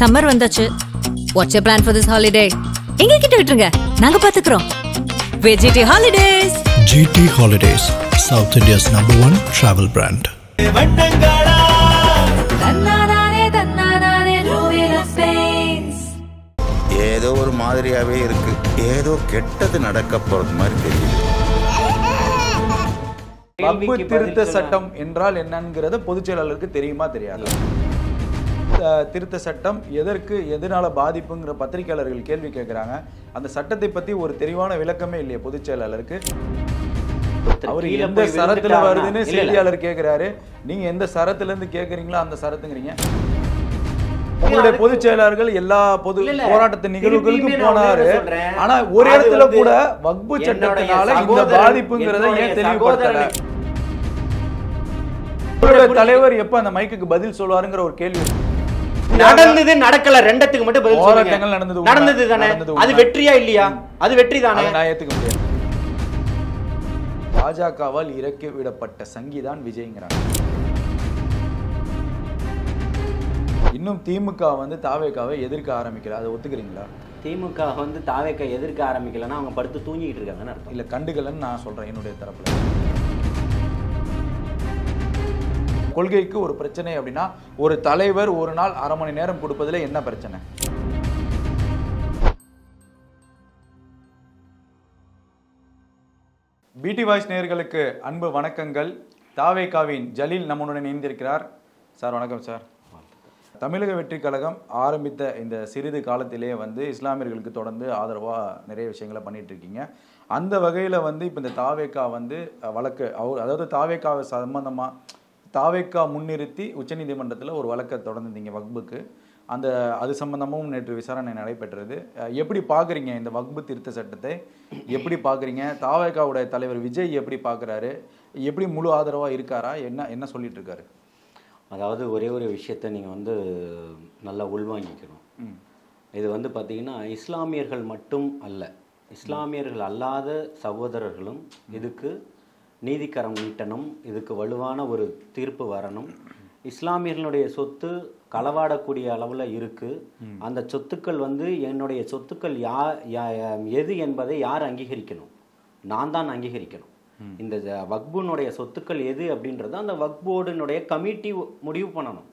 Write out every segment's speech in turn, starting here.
Summer வந்தாச்சு. What's your plan for this holiday? எங்க கிட்ட விட்டுருங்க, நாங்க பாத்துக்கிறோம். VGT Holidays. GT Holidays, South India's #1 travel brand. ஏதோ ஒரு மாதிரியாவே இருக்கு. ஏதோ கெட்டது நடக்க போறது மாதிரி தெரியுது. வக்பு திருத்த சட்டம் என்றால் என்னங்கிறது பொதுச் செயலாளருக்கு தெரியுமா தெரியாது? திருத்த சட்டம் எதனால பாதிப்புங்கிற பத்திரிகையாளர்கள் கேள்வி கேட்கிறாங்க. அந்த சட்டத்தை பத்தி ஒரு தெளிவான விளக்கமே இல்லையே பொதுச் செயலாளருக்கு. அவர் எந்த சரத்துல வருதுன்னு செய்தியாளர் கேட்கிறாரு. நீங்க எந்த சரத்துல இருந்து கேக்குறீங்களோ அந்த சரத்துங்கிறீங்க. உங்களுடைய பொதுச் செயலாளர்கள் எல்லா பொது போராட்டத்தின் நிகழ்வுகளுக்கும் போனாரு. ஆனா ஒரு இடத்துல கூட வக்பு சட்டத்தினால இந்த பாதிப்புங்கிறத ஏன் தெளிவுபடுத்தல? தலைவர் எப்ப அந்த மைக்குக்கு பதில் சொல்வாருங்கிற ஒரு கேள்வி நடந்தது நடக்கல ரெண்டத்துக்கு மட்டும் பதில் போராட்டங்கள் நடந்தது தானே. அது வெற்றியா இல்லையா? அது வெற்றி தானே. நான் ஏத்துக்க முடியாது. பாஜகவால் இறக்கி விடப்பட்ட சங்கிதான் விஜய்ங்கிறாங்க. இன்னும் திமுக தாவேகாவை எதிர்க்க ஆரம்பிக்கல. அதை ஒத்துக்கிறீங்களா? திமுக தாவேகா எதிர்க்க ஆரம்பிக்கலன்னா அவங்க படுத்து தூங்கிட்டு இருக்காங்கன்னு அர்த்தம். இல்ல கண்டுக்கலன்னு நான் சொல்றேன் என்னுடைய தரப்புல. கொள்கைக்கு ஒரு பிரச்சனை அப்படின்னா ஒரு தலைவர் ஒரு நாள் அரை மணி நேரம் கொடுப்பதுல என்ன பிரச்சனை? பிடி வாய்ஸ் நேயர்களுக்கு அன்பு வணக்கங்கள். தாவேகாவின் ஜலீல் நம்முடன் இணைந்திருக்கிறார். சார் வணக்கம் சார். தமிழக வெற்றி கழகம் ஆரம்பித்த இந்த சிறிது காலத்திலே இஸ்லாமியர்களுக்கு தொடர்ந்து ஆதரவாக நிறைய விஷயங்களை பண்ணிட்டு இருக்கீங்க. அந்த வகையில் இப்போ இந்த தாவேகா வழக்கு அதாவது தாவேகாவை சம்பந்தமாக தாவேகா முன்னிறுத்தி உச்சநீதிமன்றத்தில் ஒரு வழக்கை தொடர்ந்துருந்தீங்க வக்புக்கு. அது சம்பந்தமும் நேற்று விசாரணை நடைபெற்றது. எப்படி பார்க்குறீங்க இந்த வக்பு திருத்த சட்டத்தை? எப்படி பார்க்குறீங்க? தாவேகாவுடைய தலைவர் விஜய் எப்படி பார்க்குறாரு? எப்படி முழு ஆதரவாக இருக்காரா? என்ன சொல்லிட்டு இருக்காரு? அதாவது ஒரே ஒரு விஷயத்தை நீங்கள் நல்லா உள்வாங்கிக்கணும். இது பார்த்தீங்கன்னா இஸ்லாமியர்கள் மட்டும் அல்ல, இஸ்லாமியர்கள் அல்லாத சகோதரர்களும் இதுக்கு நீதிக்கரம் நீட்டணும், இதுக்கு வலுவான ஒரு தீர்ப்பு வரணும். இஸ்லாமியர்களுடைய சொத்து களவாடக்கூடிய அளவில் இருக்குது. அந்த சொத்துக்கள் என்னுடைய சொத்துக்கள் எது என்பதை யார் அங்கீகரிக்கணும்? நான் தான் அங்கீகரிக்கணும். இந்த வக்புனுடைய சொத்துக்கள் எது அப்படின்றத அந்த வக்போர்டுனுடைய கமிட்டி முடிவு பண்ணணும்.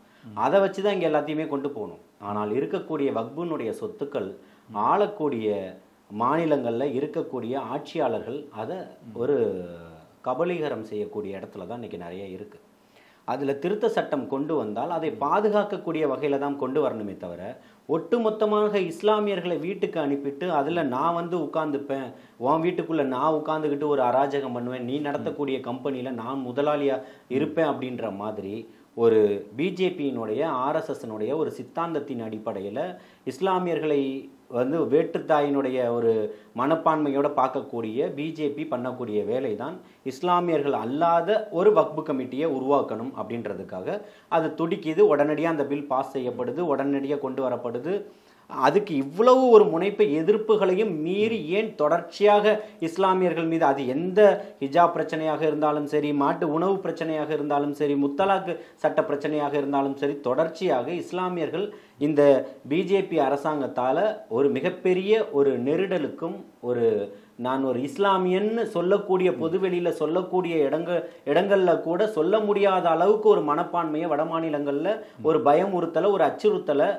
அதை வச்சு தான் இங்கே எல்லாத்தையுமே கொண்டு போகணும். ஆனால் இருக்கக்கூடிய வக்புனுடைய சொத்துக்கள் ஆளக்கூடிய மாநிலங்களில் இருக்கக்கூடிய ஆட்சியாளர்கள் அதை ஒரு கபலீகரம் செய்யக்கூடிய இடத்துல தான் இன்றைக்கி நிறைய இருக்குது. அதில் திருத்த சட்டம் கொண்டு வந்தால் அதை பாதுகாக்கக்கூடிய வகையில் தான் கொண்டு வரணுமே தவிர ஒட்டுமொத்தமாக இஸ்லாமியர்களை வீட்டுக்கு அனுப்பிட்டு அதில் நான் உட்காந்துப்பேன், உன் வீட்டுக்குள்ளே நான் உட்காந்துக்கிட்டு ஒரு அராஜகம் பண்ணுவேன், நீ நடத்தக்கூடிய கம்பெனியில் நான் முதலாளியாக இருப்பேன் அப்படின்ற மாதிரி ஒரு பிஜேபியினுடைய ஆர்எஸ்எஸ்னுடைய ஒரு சித்தாந்தத்தின் அடிப்படையில் இஸ்லாமியர்களை வேற்றுத்தாயினுடைய ஒரு மனப்பான்மையோடு பார்க்கக்கூடிய பிஜேபி பண்ணக்கூடிய வேலை தான் இஸ்லாமியர்கள் அல்லாத ஒரு வக்பு கமிட்டியை உருவாக்கணும் அப்படின்றதுக்காக அது துடிக்குது. உடனடியாக அந்த பில் பாஸ் செய்யப்படுது, உடனடியாக கொண்டு வரப்படுது. அதுக்கு இவ்வளவு ஒரு முனைப்பு எதிர்ப்புகளையும் மீறி ஏன் தொடர்ச்சியாக இஸ்லாமியர்கள் மீது, அது எந்த ஹிஜாப் பிரச்சனையாக இருந்தாலும் சரி, மாட்டு உணவு பிரச்சனையாக இருந்தாலும் சரி, முத்தலாக்கு சட்ட பிரச்சனையாக இருந்தாலும் சரி, தொடர்ச்சியாக இஸ்லாமியர்கள் இந்த பிஜேபி அரசாங்கத்தால் ஒரு மிகப்பெரிய ஒரு நெருடலுக்கும் நான் ஒரு இஸ்லாமியன்னு சொல்லக்கூடிய பொதுவெளியில் சொல்லக்கூடிய இடங்களில் கூட சொல்ல முடியாத அளவுக்கு ஒரு மனப்பான்மையை வட மாநிலங்களில் ஒரு பயமுறுத்தலை, ஒரு அச்சுறுத்தலை,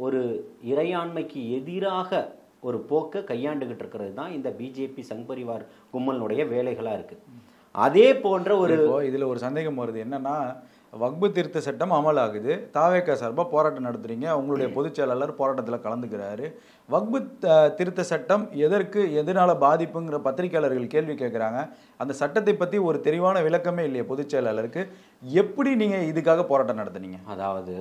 ஒரு இறையாண்மைக்கு எதிராக ஒரு போக்கை கையாண்டுகிட்டு இருக்கிறது தான் இந்த பிஜேபி சங் பரிவார் கும்பலினுடைய வேலைகளாக இருக்குது. அதே போன்ற இதில் ஒரு சந்தேகம் வருது. என்னன்னா வக்பு திருத்த சட்டம் அமலாகுது, தாவேகா சார்பாக போராட்டம் நடத்துறீங்க, உங்களுடைய பொதுச் செயலாளர் போராட்டத்தில் கலந்துக்கிறாரு. வக்பு திருத்த சட்டம் எதனால பாதிப்புங்கிற பத்திரிகையாளர்கள் கேள்வி கேட்குறாங்க. அந்த சட்டத்தை பற்றி ஒரு தெளிவான விளக்கமே இல்லையே பொதுச் செயலாளருக்கு. எப்படி நீங்கள் இதுக்காக போராட்டம் நடத்துனீங்க? அதாவது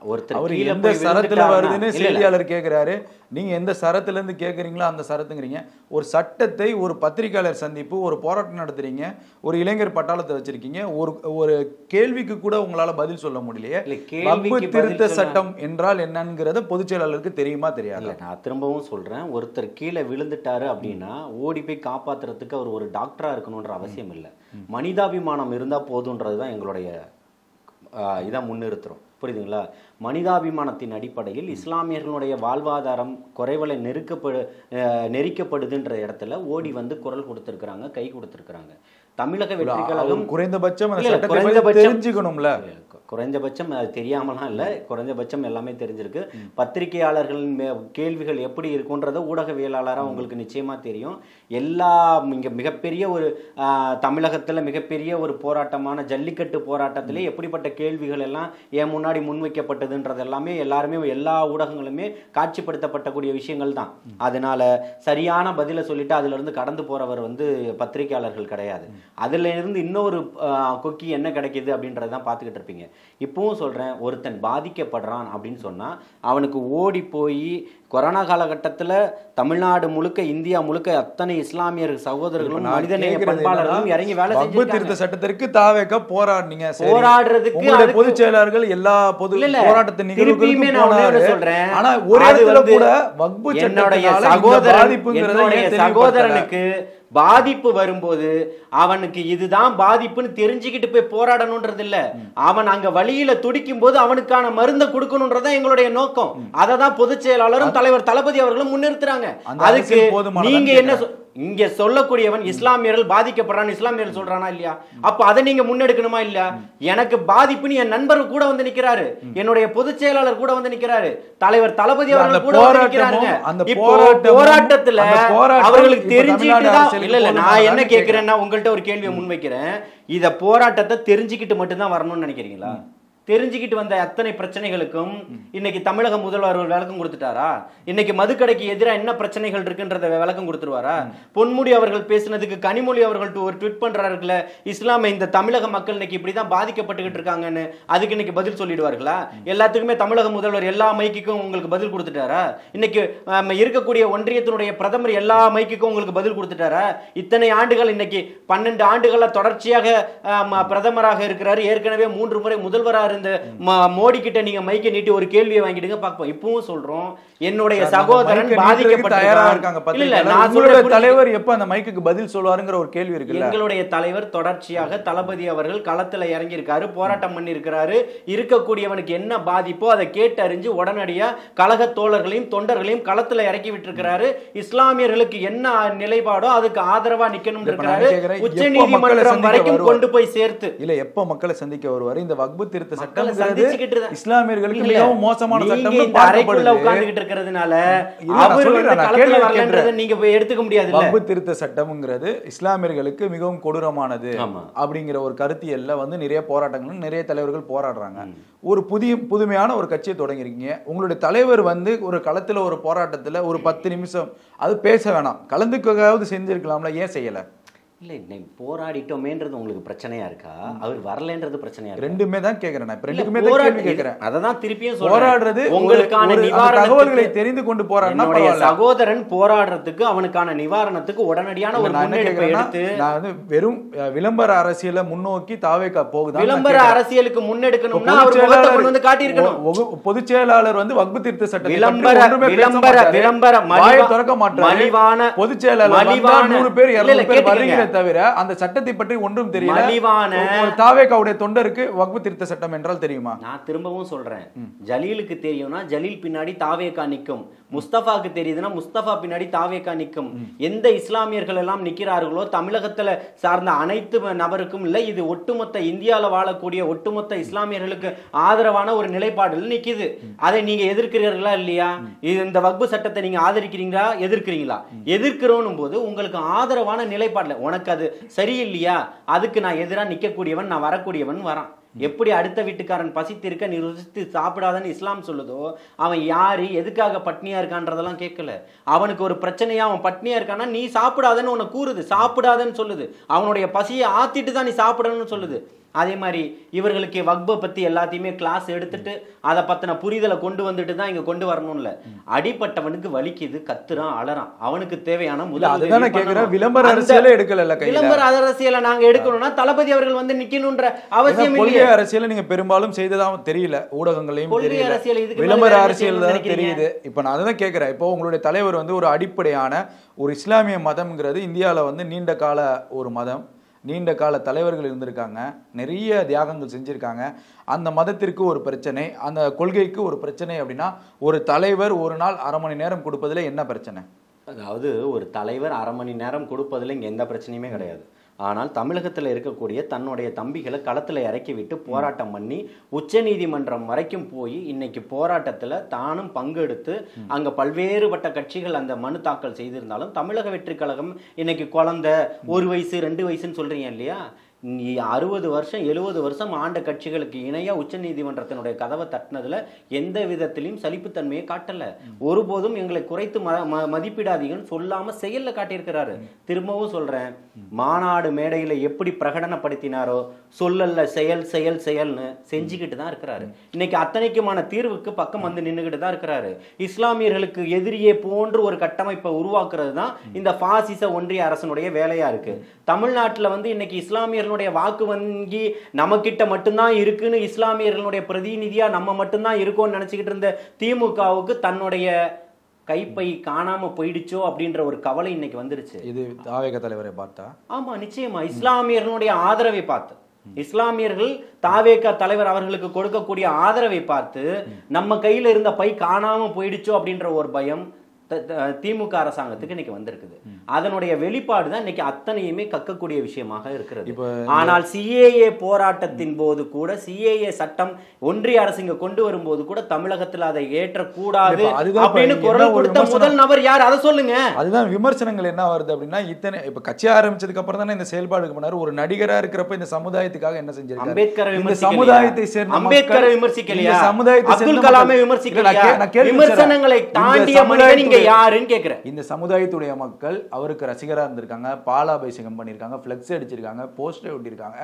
அவர் எந்த சரத்துல வருதுன்னு செய்தியாளர் கேட்கிறாரு. நீங்க எந்த சரத்துல இருந்து கேட்குறீங்களோ அந்த சரத்துங்கிறீங்க. ஒரு சட்டத்தை ஒரு பத்திரிகையாளர் சந்திப்பு, ஒரு போராட்டம் நடத்துறீங்க, ஒரு இளைஞர் பட்டாளத்தை வச்சிருக்கீங்க, ஒரு கேள்விக்கு கூட உங்களால பதில் சொல்ல முடியலையே. வக்பு திருத்த சட்டம் என்றால் என்னங்கிறத பொதுச் செயலாளருக்கு தெரியுமா தெரியாது? நான் திரும்பவும் சொல்றேன், ஒருத்தர் கீழே விழுந்துட்டாரு அப்படின்னா ஓடி போய் காப்பாத்துறதுக்கு அவர் ஒரு டாக்டரா இருக்கணும்ன்ற அவசியம் இல்லை. மனிதாபிமானம் இருந்தா போதுன்றதுதான் எங்களுடைய இதை முன்னிறுத்துறோம். புரியுதுங்களா? மனிதாபிமானத்தின் அடிப்படையில் இஸ்லாமியர்களுடைய வாழ்வாதாரம் குறைவலை நெரிக்கப்படுதுன்ற இடத்துல ஓடி வந்து குரல் கொடுத்திருக்கிறாங்க, கை கொடுத்திருக்கிறாங்க. தமிழக வெற்றி கழகம் குறைந்தபட்சம் தெரிஞ்சுக்கணும்ல. குறைஞ்சபட்சம் அது தெரியாமலாம் இல்லை, குறைஞ்சபட்சம் எல்லாமே தெரிஞ்சிருக்கு. பத்திரிகையாளர்களின் கேள்விகள் எப்படி இருக்குன்றத ஊடகவியலாளராக உங்களுக்கு நிச்சயமா தெரியும். எல்லா இங்கே மிகப்பெரிய ஒரு தமிழகத்தில் மிகப்பெரிய ஒரு போராட்டமான ஜல்லிக்கட்டு போராட்டத்திலே எப்படிப்பட்ட கேள்விகள் எல்லாம் ஏன் முன்னாடி முன்வைக்கப்பட்டதுன்றது எல்லாமே எல்லாருமே எல்லா ஊடகங்களுமே காட்சிப்படுத்தப்படக்கூடிய விஷயங்கள் தான். அதனால சரியான பதிலை சொல்லிட்டு அதுல இருந்து கடந்து போறவர் வந்து பத்திரிகையாளர்கள் கிடையாது. அதுல இருந்து இன்னொரு கொக்கி என்ன கிடைக்குது அப்படின்றதான் பார்த்துக்கிட்டு இருப்பீங்க. இப்பவும் சொல்றேன், ஒருத்தன் பாதிக்கப்படுறான் அப்படின்னு சொன்னா அவனுக்கு ஓடி போய் கொரோனா காலகட்டத்தில் தமிழ்நாடு முழுக்க இந்தியா முழுக்க அத்தனை இஸ்லாமியர் சகோதரர்களும் மனிதநேய பண்பாளர்களும் இறங்கி வேலை செஞ்சு திருத்த சட்டத்திற்கு தாவேக போராடுனீங்க. போராடுறதுக்கு பொதுச் செயலாளர்கள் எல்லா பொது போராட்டத்தின் நிகழ்வுகளுமே சொல்றேன். ஆனா ஒரு இடத்துல கூட வக்பு என்னுடைய சகோதரனுக்கு பாதிப்பு வரும்போது அவனுக்கு இதுதான் பாதிப்புன்னு தெரிஞ்சுக்கிட்டு போய் போராடணும்ன்றது இல்ல, அவன் அங்க வழியில துடிக்கும் போது அவனுக்கான மருந்தை கொடுக்கணும்ன்றதான் எங்களுடைய நோக்கம். அததான் பொதுச் செயலாளரும் தலைவர் தளபதி அவர்களும் முன்னிறுத்துறாங்க. அதுக்கு நீங்க என்ன இங்க சொல்லக்கூடியவன் இஸ்லாமியர்கள் பாதிக்கப்படுறான்னு இஸ்லாமியர்கள் சொல்றானா இல்லையா? அப்ப அதை நீங்க முன்னெடுக்கணுமா இல்லையா? எனக்கு பாதிப்புன்னு என் நண்பர் கூட வந்து நிக்கிறாரு, என்னுடைய பொதுச் செயலாளர் கூட வந்து நிக்கிறாரு, தலைவர் தளபதி அவர்கள் கூட வந்து நிக்கிறாங்க. இப்போ போராட்டத்துல அவர்களுக்கு தெரிஞ்சுக்கிட்டு இல்ல நான் என்ன கேட்கிறேன்னா உங்கள்கிட்ட ஒரு கேள்வியை முன்வைக்கிறேன். இத போராட்டத்தை தெரிஞ்சுக்கிட்டு மட்டும்தான் வரணும்னு நினைக்கிறீங்களா? தெரிஞ்சுக்கிட்டு வந்த அத்தனை பிரச்சனைகளுக்கும் இன்னைக்கு தமிழக முதல்வர் விளக்கம் கொடுத்துட்டாரா? இன்னைக்கு மதுக்கடைக்கு எதிராக என்ன பிரச்சனைகள் இருக்குன்றத விளக்கம் கொடுத்துருவாரா? பொன்முடி அவர்கள் பேசினதுக்கு கனிமொழி அவர்கள் ஒரு ட்வீட் பண்றாருல, இஸ்லாம இந்த தமிழக மக்கள் இன்னைக்கு இப்படிதான் பாதிக்கப்பட்டுக்கிட்டு இருக்காங்கன்னு, அதுக்கு இன்னைக்கு பதில் சொல்லிடுவார்களா? எல்லாத்துக்குமே தமிழக முதல்வர் எல்லா மைக்குக்கும் உங்களுக்கு பதில் கொடுத்துட்டாரா? இன்னைக்கு இருக்கக்கூடிய ஒன்றியத்தினுடைய பிரதமர் எல்லா மைக்குக்கும் உங்களுக்கு பதில் கொடுத்துட்டாரா? இத்தனை ஆண்டுகள் இன்னைக்கு 12 ஆண்டுகள தொடர்ச்சியாக பிரதமராக இருக்கிறாரு. ஏற்கனவே 3 முறை முதல்வராக இந்த மோடி கிட்ட நீங்க மைக்க நீட்டி ஒரு கேள்வியை வாங்கிடுங்க பாப்போம். இப்பவும் சொல்றோம், என்னுடைய சகோதரன் பாதிக்கப்பட்டிருக்காங்க. தலைவர் எப்ப அந்த மைக்குக்கு பதில் சொல்வாருங்கிற ஒரு கேள்வி இருக்கு. எங்களுடைய தலைவர் தொடர்ச்சியாக தளபதி அவர்கள் களத்துல இறங்கி இருக்காரு, போராட்டம் பண்ணி இருக்காரு. இருக்கக்கூடியவனுக்கு என்ன பாதிப்போ அதை கேட்டறிஞ்சு உடனடியா கழக தோழர்களையும் தொண்டர்களையும் களத்துல இறக்கி விட்டுருக்கிறாரு. இஸ்லாமியர்களுக்கு என்ன நிலைப்பாடோ அதுக்கு ஆதரவா நிக்கணும் இருக்கிறாரு. உச்ச நீதிமன்றம் வரைக்கும் கொண்டு போய் சேர்த்து இல்ல எப்ப மக்களை சந்திக்க வருவாரு? இந்த வக்பு திருத்த இஸ்லாமியர்களுக்கு மிகவும் மோசமான சட்டம் உட்கார்ந்துகிட்டு இருக்கிறதுனால அவர் களத்துல வரலன்றதை நீங்க எடுத்துக்க முடியாது. வக்பு திருத்த சட்டம்ங்கிறது இஸ்லாமியர்களுக்கு மிகவும் கொடூரமானது அப்படிங்கிற ஒரு கருத்தியல்ல வந்து நிறைய போராட்டங்களும் நிறைய தலைவர்கள் போராடுறாங்க. ஒரு புதுமையான ஒரு கட்சியை தொடங்கிருக்கீங்க. உங்களுடைய தலைவர் வந்து ஒரு களத்துல ஒரு போராட்டத்துல ஒரு 10 நிமிஷம் அது பேச வேணாம், கலந்துக்காவது செஞ்சிருக்கலாம்ல, ஏன் செய்யல? இல்ல போராடிட்டோமேன்றது உங்களுக்கு பிரச்சனையா இருக்கா? அவர் வரலன்றது பிரச்சனையா இருக்கா? ரெண்டுமே தான் கேக்குறேன். நான் ரெண்டுக்குமே தான் கேள்வி கேக்குறேன். அததான் திருப்பியும் சொல்றேன். போராடுறது உங்களுக்கான தகவல்களை தெரிந்து கொண்டு போறாருன்னா சகோதரன் போராடுறதுக்கு அவனுக்கான நிவாரணத்துக்கு உடனடியான ஒரு முன்னெடுப்பை எடுத்து நான் வந்து வெறும் விளம்பர அரசியலை முன்னோக்கி தாவேகா போகுது. விளம்பர அரசியலுக்கு முன்னெடுக்கணும்னா அவர் முகத்தை கொண்டு வந்து காட்டியிருக்கணும். பொதுச் செயலாளர் வந்து வக்பு திருத்த சட்டத்தை விளம்பர வாயை திறக்க மாட்டாரு. பொதுச் செயலாளர் 100 பேர் 200 பேர் வரீங்க தவிர அந்த சட்டத்தை பற்றி ஒன்றும் தெரியல. தாவேகாவுடைய தொண்டருக்கு வக்பு திருத்த சட்டம் என்றால் தெரியுமா? நான் திரும்பவும் சொல்றேன், ஜலீலுக்கு தெரியும்னா ஜலீல் பின்னாடி தாவேகா நிக்கும், முஸ்தபாக்கு தெரியுதுன்னா முஸ்தபா பின்னாடி தாவேகா நிக்கும். எந்த இஸ்லாமியர்கள் எல்லாம் நிக்கிறார்களோ தமிழகத்துல சார்ந்த அனைத்து நபருக்கும் இல்ல, இது ஒட்டுமொத்த இந்தியாவில் வாழக்கூடிய ஒட்டுமொத்த இஸ்லாமியர்களுக்கு ஆதரவான ஒரு நிலைப்பாடுல நிக்குது. அதை நீங்க எதிர்க்கிறீர்களா இல்லையா? இந்த வக்பு சட்டத்தை நீங்க ஆதரிக்கிறீங்களா எதிர்க்கிறீங்களா? எதிர்க்கிறோம் போது உங்களுக்கு ஆதரவான நிலைப்பாடுல உனக்கு அது சரியில்லையா, அதுக்கு நான் எதிராக நிற்கக்கூடியவன், நான் வரக்கூடியவன் வரான். எப்படி அடுத்த வீட்டுக்காரன் பசித்திருக்க நீ ருசித்து சாப்பிடாதன்னு இஸ்லாம் சொல்லுதோ, அவன் யாரு எதுக்காக பட்னியா இருக்கான்றதெல்லாம் கேட்கல. அவனுக்கு ஒரு பிரச்சனையா அவன் பட்னியா இருக்கான்னா நீ சாப்பிடாதன்னு உனக்கு கூறுது, சாப்பிடாதன்னு சொல்லுது. அவனுடைய பசியை ஆத்திட்டு தான் நீ சாப்பிடணும்னு சொல்லுது. அதே மாதிரி இவர்களுக்கு வக்பை பத்தி எல்லாத்தையுமே கிளாஸ் எடுத்துட்டு அதை பத்தின புரிதலை கொண்டு வந்துட்டு தான் இங்க கொண்டு வரணும்ல. அடிப்பட்டவனுக்கு வலிக்குது, கத்துறான், அலறான், அவனுக்கு தேவையான விளம்பர அரசியலை எடுக்கல. விளம்பர அரசியலை நாங்க எடுக்கணும்னா தளபதி அவர்கள் வந்து நிக்கணும்ன்ற அவசியம் இல்லை. அரசியலை நீங்க பெரும்பாலும் செய்ததான் தெரியல, ஊடகங்களையும் விளம்பர அரசியல் தான் தெரியுது. இப்ப நான் அதான் கேட்கிறேன். இப்போ உங்களுடைய தலைவர் வந்து ஒரு அடிப்படையான ஒரு இஸ்லாமிய மதம்ங்கிறது இந்தியாவில் வந்து நீண்ட கால ஒரு மதம். நீண்ட கால தலைவர்கள் இருந்திருக்காங்க, நிறைய தியாகங்கள் செஞ்சுருக்காங்க. அந்த மதத்திற்கு ஒரு பிரச்சனை, அந்த கொள்கைக்கு ஒரு பிரச்சனை அப்படின்னா ஒரு தலைவர் ஒரு நாள் 1/2 மணி நேரம் கொடுப்பதில் என்ன பிரச்சனை? அதாவது ஒரு தலைவர் 1/2 மணி நேரம் கொடுப்பதில் இங்கே எந்த பிரச்சனையுமே கிடையாது. ஆனால் தமிழகத்தில் இருக்கக்கூடிய தன்னுடைய தம்பிகளை களத்தில் இறக்கி விட்டு போராட்டம் பண்ணி உச்சநீதிமன்றம் வரைக்கும் போய் இன்னைக்கு போராட்டத்தில் தானும் பங்கெடுத்து அங்கே பல்வேறுபட்ட கட்சிகள் அந்த மனு தாக்கல் செய்திருந்தாலும் தமிழக வெற்றி கழகம் இன்னைக்கு குழந்தை 1 வயசு 2 வயசுன்னு சொல்றீங்க இல்லையா, 60 வருஷம் 70 வருஷம் ஆண்ட கட்சிகளுக்கு இணையா உச்ச நீதிமன்றத்தினுடைய கதவை தட்டினதுல எந்த விதத்திலையும் சலிப்புத்தன்மையை காட்டல. ஒருபோதும் எங்களை குறைத்து மதிப்பிடாதீங்கன்னு சொல்லாம செயல்ல காட்டியிருக்கிறாரு. திரும்பவும் சொல்றேன், மாநாடு மேடையில எப்படி பிரகடனப்படுத்தினாரோ சொல்லல செயல் செயல் செயல்னு செஞ்சுக்கிட்டு தான் இருக்கிறாரு. இன்னைக்கு அத்தனைக்குமான தீர்வுக்கு பக்கம் வந்து நின்றுகிட்டு தான் இருக்கிறாரு. இஸ்லாமியர்களுக்கு எதிரியே போன்று ஒரு கட்டமைப்பை உருவாக்குறது தான் இந்த பாசிச ஒன்றிய அரசனுடைய வேலையா இருக்கு. தமிழ்நாட்டில் வந்து இன்னைக்கு இஸ்லாமியர்களுடைய வாக்கு வங்கி நம்ம கிட்ட மட்டும்தான் இருக்குன்னு, இஸ்லாமியர்களுடைய பிரதிநிதியா நம்ம மட்டும்தான் இருக்கோம்னு நினைச்சுக்கிட்டு இருந்த திமுகவுக்கு தன்னுடைய கைப்பை காணாம போயிடுச்சோ அப்படின்ற ஒரு கவலை இன்னைக்கு வந்துருச்சு. இது தாவேக தலைவரை பார்த்தா? ஆமா, நிச்சயமா இஸ்லாமியர்களுடைய ஆதரவை பார்த்து, இஸ்லாமியர்கள் தாவேகா தலைவர் அவர்களுக்கு கொடுக்கக்கூடிய ஆதரவை பார்த்து நம்ம கையில இருந்த பை காணாம போயிடுச்சோ அப்படின்ற ஒரு பயம் திமுக அரசாங்கத்துக்கு இன்னைக்கு வந்திருக்குது. அதனுடைய வெளிப்பாடு தான் இன்னைக்கு அத்தனையுமே கக்கக்கூடிய விஷயமாக இருக்கிறது. ஆனால் சிஏஏ போராட்டத்தின் போது கூட, சிஏஏ சட்டம் ஒன்றிய அரசு இங்க கொண்டு வரும்போது கூட தமிழகத்தில் அதை ஏற்றக்கூடாது அப்படின்னு குரல் கொடுத்த முதல் நபர் யார்? அதை சொல்லுங்க. அதுதான் விமர்சனங்கள் என்ன வருது அப்படின்னா, இத்தனை இப்ப கட்சி ஆரம்பிச்சதுக்கு அப்புறம் தானே இந்த செயல்பாடுக்கு பண்ணாரு. ஒரு நடிகரா இருக்கிறப்ப இந்த சமுதாயத்துக்காக என்ன செஞ்சிருக்காரு? அம்பேத்கரை சமுதாயத்தை சேர்ந்த அம்பேத்கரை விமர்சிக்கலையா? அப்துல் கலாமை விமர்சிக்கலையா? விமர்சனங்களை தாண்டிய மனிதன் யாருன்னு கேக்குறேன். இந்த சமுதாயத்துடைய மக்கள் அவருக்கு ரசிகரா இருந்திருக்காங்க, பாலாபிஷேகம் பண்ணிருக்காங்க, பிளெக்ஸ் அடிச்சிருக்காங்க, போஸ்டர் ஒட்டிருக்காங்க.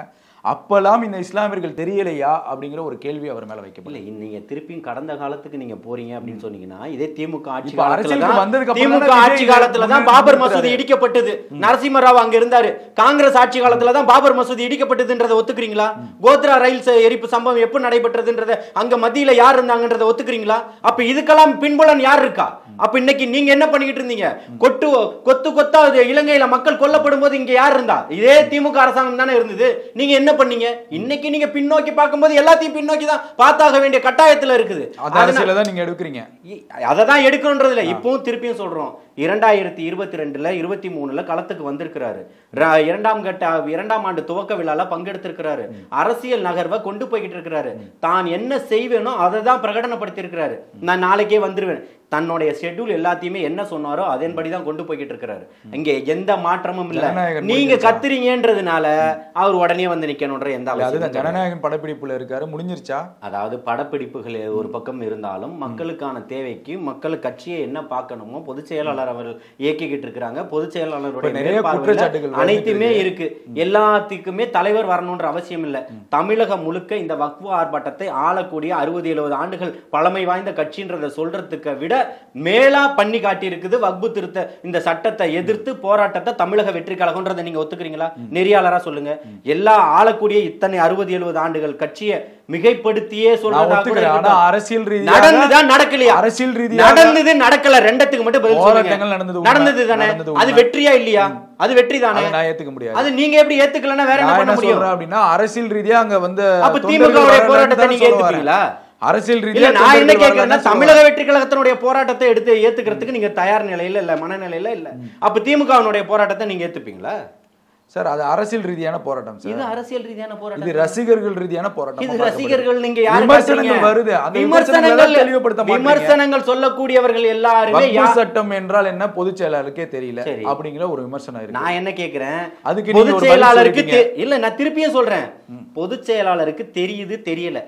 அப்பெல்லாம் இந்த இஸ்லாமியர்கள் தெரியலையா அப்படிங்கிற ஒரு கேள்வி அவர் மேல வைக்கப்படல. நீங்க திருப்பியும் கடந்த காலத்துக்கு நீங்க போறீங்க அப்படின்னு சொன்னீங்கன்னா, இதே திமுக ஆட்சி காலத்துல தான் பாபர் மசூதி இடிக்கப்பட்டது. நரசிம்மராவ் அங்க இருந்தாரு. காங்கிரஸ் ஆட்சி காலத்துல தான் பாபர் மசூதி இடிக்கப்பட்டதுன்றதை ஒத்துக்கிறீங்களா? கோத்ரா ரயில் எரிப்பு சம்பவம் எப்ப நடைபெற்றதுன்றத அங்க மத்தியில யார் இருந்தாங்கன்றதை ஒத்துக்கிறீங்களா? அப்ப இதுக்கெல்லாம் பின்புலன் யார் இருக்கா? அப்ப இன்னைக்கு நீங்க என்ன பண்ணிக்கிட்டு இருந்தீங்க? கொத்து கொத்தா இலங்கையில மக்கள் கொல்லப்படும் போது இங்க யார் இருந்தா? இதே திமுக அரசாங்கம் தானே இருந்தது. நீங்க என்ன பண்ணீங்க? இன்னைக்கு நீங்க பின்னோக்கி பார்க்கும்போது எல்லாத்தையும் பின்னோக்கி தான் பார்த்தாக வேண்டிய கட்டாயத்துல இருக்குது. அதனால நீங்க எடுக்கிறீங்க, அதை தான் எடுக்கணும்ன்றதுல இப்பவும் திருப்பியும் சொல்றோம். 2022ல 23ல களத்துக்கு வந்திருக்கிறாரு. 2ஆம் ஆண்டு துவக்க விழால பங்கெடுத்திருக்கிறாரு. அரசியல் நகர்வை கொண்டு போய்கிட்டு இருக்கிறாரு. தான் என்ன செய்வேனோ அதை தான் பிரகடனப்படுத்தி இருக்கிறாரு. நான் நாளைக்கே வந்துருவேன். தன்னுடைய ஷெட்யூல் எல்லாத்தையுமே என்ன சொன்னாரோ அதன்படிதான் கொண்டு போய்கிட்டு இருக்கிறாரு. இங்க எந்த மாற்றமும் இல்ல. நீங்க கத்துறீங்கன்றதுனால அவர் உடனே வந்து நிக்கணும்ன்ற எந்த அவசியம்? ஜனநாயகன் படப்பிடிப்புல இருக்காரு, முடிஞ்சிருச்சா? அதாவது படப்பிடிப்புகள் ஒரு பக்கம் இருந்தாலும் மக்களுக்கான தேவைக்கு மக்கள் கட்சியை என்ன பார்க்கணுமோ பொதுச் செயலாளர் அவர்கள் இயக்கிக்கிட்டு இருக்கிறாங்க. பொதுச் செயலாளருடைய அனைத்துமே இருக்கு. எல்லாத்துக்குமே தலைவர் வரணும்ன்ற அவசியம் இல்ல. தமிழகம் முழுக்க இந்த வக்ஃபு ஆர்ப்பாட்டத்தை ஆளக்கூடிய 60-70 ஆண்டுகள் பழமை வாய்ந்த கட்சின்றதை சொல்றதுக்கு விட மேலா பண்ணி காட்டி இருக்குது வக்ஃபு திருத்த இந்த சட்டத்தை எதிர்த்து போராட்டத்தை தமிழக வெற்றி கழகம்ன்றதை நீங்க ஒத்துக்கிறீங்களா? நெறியாளரா சொல்லுங்க. எல்லா ஆளக்கூடிய இத்தனை 60-70 ஆண்டுகள் கட்சியை மிகைப்படுத்தியே சொல்றதா கூட அரசியல் ரீதியாக நடந்துதான் நடக்கலையா? அரசியல் ரீதியாக நடந்தது நடக்கல. ரெண்டத்துக்கு மட்டும் பதில் சொல்லுங்க. நடந்தது தானே? அது வெற்றியா இல்லையா? அது வெற்றி தானே? நான் ஏத்துக்க முடியாது. அது நீங்க எப்படி ஏத்துக்கலன்னா வேற என்ன பண்ண முடியும்? அப்படின்னா அரசியல் ரீதியா அங்க வந்து அப்ப திமுக போராட்டத்தை நீங்க ஏத்துப்பீங்களா? அரசியல் ரீதியா நான் என்ன கேட்கிறேன்னா, தமிழக வெற்றி கழகத்தினுடைய போராட்டத்தை எடுத்து ஏத்துக்கிறதுக்கு நீங்க தயார் நிலையில இல்ல, மனநிலையில இல்ல. அப்ப திமுகவினுடைய போராட்டத்தை நீங்க ஏத்துப்பீங்களா? சார், அது அரசியல் ரீதியான போராட்டம் சார். இது அரசியல் ரீதியான போராட்டம். இது ரசிகர்கள் ரீதியான போராட்டம். இது ரசிகர்கள் நீங்க யாரு விமர்சனங்கள் வருது. அந்த விமர்சனங்கள் தெளிவுபடுத்த மாட்டீங்க. விமர்சனங்கள் சொல்லக்கூடியவர்கள் எல்லாரும் வக்ஃபு சட்டம் என்றால் என்ன பொதுச் செயலாளருக்கே தெரியல அப்படிங்கிற ஒரு விமர்சனம் இருக்கு. நான் என்ன கேக்குறேன், அதுக்கு பொதுச் செயலாளருக்கு இல்ல, நான் திருப்பியும் சொல்றேன், பொதுச் செயலாளருக்கு தெரியுது தெரியல.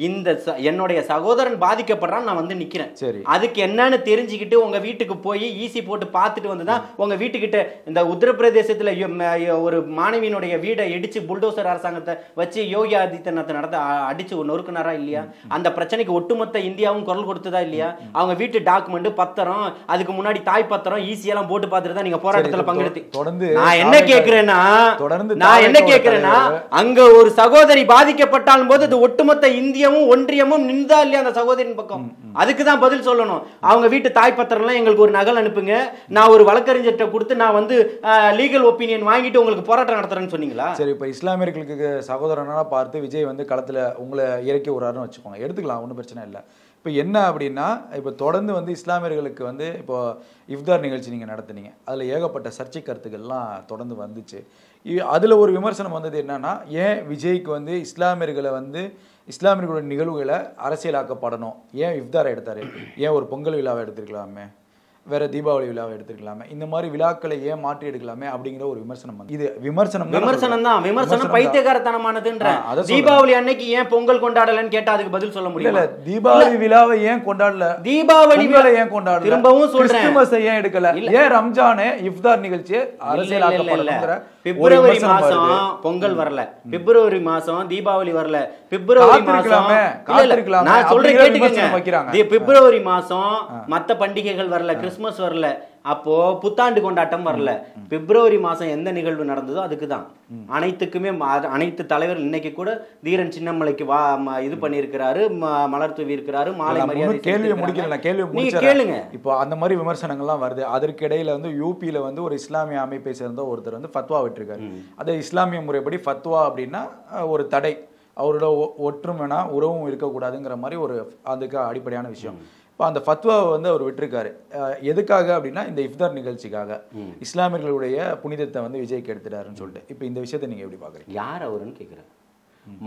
இந்த என்னுடைய சகோதரன் பாதிக்கப்படுறான், நான் வந்து நிக்கிறேன். அதுக்கு என்னன்னு தெரிஞ்சுக்கிட்டு உங்க வீட்டுக்கு போய் ஈசி போட்டு பார்த்துட்டு வந்துதான் உங்க வீட்டுக்கிட்ட இந்த உத்தரப்பிரதேசத்துல ஒரு மாணவியினுடைய வீடை இடிச்சு புல்டோசர் அரசாங்கத்தை வச்சு யோகி ஆதித்யநாத் நடத்த அடிச்சு நொறுக்குனாரா இல்லையா? அந்த பிரச்சனைக்கு ஒட்டுமொத்த இந்தியாவும் குரல் கொடுத்ததா இல்லையா? அவங்க வீட்டு டாக்குமெண்ட், பத்திரம், அதுக்கு முன்னாடி தாய் பத்திரம், ஈஸியெல்லாம் போட்டு பார்த்துட்டு தான் நீங்க போராட்டத்துல பங்கெடுத்து. நான் என்ன கேட்கிறேன்னா அங்க ஒரு சகோதரி பாதிக்கப்பட்டாலும் போது அது ஒட்டுமொத்த இந்தியாவும் ஒன்றியமும் நின்றா இல்லையா அந்த சகோதரின் பக்கம்? அதுக்குதான் பதில் சொல்லணும். அவங்க வீட்டு தாய் பத்திரம் எல்லாம் எங்களுக்கு ஒரு நகல் அனுப்புங்க, நான் ஒரு வழக்கறிஞர்கிட்ட கொடுத்து நான் வந்து லீகல் ஒப்பீனியன் வாங்கிட்டு உங்களுக்கு போராட்டம் நடத்துறேன்னு சொன்னீங்களா? சரி, இப்போ இஸ்லாமியர்களுக்கு சகோதரனா பார்த்து விஜய் வந்து களத்தில் உங்களை இறக்கி விடுறாருன்னு வச்சுக்கோங்க, எடுத்துக்கலாம், ஒன்றும் பிரச்சனை இல்லை. இப்போ என்ன அப்படின்னா, இப்போ தொடர்ந்து வந்து இஸ்லாமியர்களுக்கு வந்து இப்போ இஃப்தார் நிகழ்ச்சி நீங்கள் நடத்துனீங்க, அதில் ஏகப்பட்ட சர்ச்சை கருத்துக்கள்லாம் தொடர்ந்து வந்துச்சு. அதில் ஒரு விமர்சனம் வந்தது என்னன்னா, ஏன் விஜய்க்கு வந்து இஸ்லாமியர்களோட நிகழ்வுகளை அரசியலாக்கப்படணும், ஏன் இஃப்தாரை எடுத்தாரு, ஏன் ஒரு பொங்கல் விழாவை எடுத்துருக்கலாமே, வேற தீபாவளி விழாவை எடுத்துக்கலாமே, இந்த மாதிரி விழாக்களை ஏன் மாற்றி எடுக்கலாமே அப்படிங்கிற ஒரு விமர்சனம் வந்து, இது விமர்சனம் பைத்தியகாரத்தனமானதுன்ற. தீபாவளி அன்னைக்கு ஏன் பொங்கல் கொண்டாடலன்னு கேட்டா அதுக்கு பதில் சொல்ல முடியல. தீபாவளி விழாவை ஏன் கொண்டாடல, தீபாவளி ஏன் கொண்டாடல, திரும்பவும் சொல்றேன், கிறிஸ்துமஸ் ஏன் எடுக்கல, ஏன் ரம்ஜானே இஃப்தார் நிகழ்ச்சி அரசியலாக்கப்படணும்ங்கற. பிப்ரவரி மாசம் பொங்கல் வரல, பிப்ரவரி மாசம் தீபாவளி வரல, பிப்ரவரி மாசம் நான் சொல்றேன் கேட்டுக்கங்க, பிப்ரவரி மாசம் மத்த பண்டிகைகள் வரல, கிறிஸ்துமஸ் வரல, அப்போ புத்தாண்டு கொண்டாட்டம் வரல. பிப்ரவரி மாசம் எந்த நிகழ்வு நடந்ததோ அதுக்குதான் அனைத்துக்குமே அனைத்து தலைவர் இன்னைக்கு கூட தீரன் சின்னமலைக்கு இது பண்ணியிருக்கிறாரு, மலர் தூவி இருக்கிறாரு, மாலை மரியாதை. கேள்வி முடிக்கல, கேள்வி கேளுங்க. இப்போ அந்த மாதிரி விமர்சனங்கள்லாம் வருது. அதற்கு இடையில வந்து யூபியில வந்து ஒரு இஸ்லாமிய அமைப்பை சேர்ந்த ஒருத்தர் வந்து ஃபத்வா விட்டுருக்காரு. அது இஸ்லாமிய முறைப்படி ஃபத்வா அப்படின்னா ஒரு தடை, அவரோட ஒற்றுமைனா உறவும் இருக்கக்கூடாதுங்கிற மாதிரி ஒரு அதுக்கு அடிப்படையான விஷயம். இப்போ அந்த ஃபத்வாவை வந்து அவர் விட்டுருக்காரு. எதுக்காக அப்படின்னா, இந்த இஃப்தார் நிகழ்ச்சிக்காக இஸ்லாமியர்களுடைய புனிதத்தை வந்து விஜய்க்கு எடுத்துட்டாருன்னு சொல்லிட்டு. இப்போ இந்த விஷயத்தை நீங்க எப்படி பாக்குறீங்க? யார் அவருன்னு கேட்குறேன்.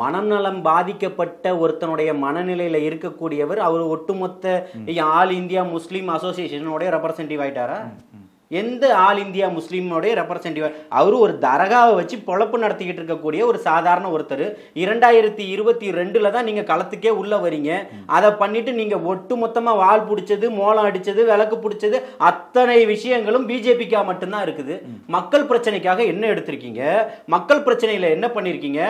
மனநலம் பாதிக்கப்பட்ட ஒருத்தனுடைய மனநிலையில இருக்கக்கூடியவர் அவர் ஒட்டுமொத்த ஆல் இந்தியா முஸ்லீம் அசோசியேஷனோட ரெப்ரசன்டேட்டிவ் ஆயிட்டாரா? எந்த ஆல் இந்தியா முஸ்லீமோடைய ரெப்ரசன்டேட்டிவ்? அவரு ஒரு தரகாவை வச்சு பொழப்பு நடத்திக்கிட்டு இருக்கக்கூடிய ஒரு சாதாரண ஒருத்தர். 2022 தான் நீங்க களத்துக்கே உள்ள வரீங்க. அதை பண்ணிட்டு நீங்க ஒட்டு மொத்தமா வால் பிடிச்சது, மோளம் அடிச்சது, விளக்கு பிடிச்சது, அத்தனை விஷயங்களும் பிஜேபிக்காக மட்டும்தான் இருக்குது. மக்கள் பிரச்சனைக்காக என்ன எடுத்திருக்கீங்க? மக்கள் பிரச்சனையில என்ன பண்ணிருக்கீங்க?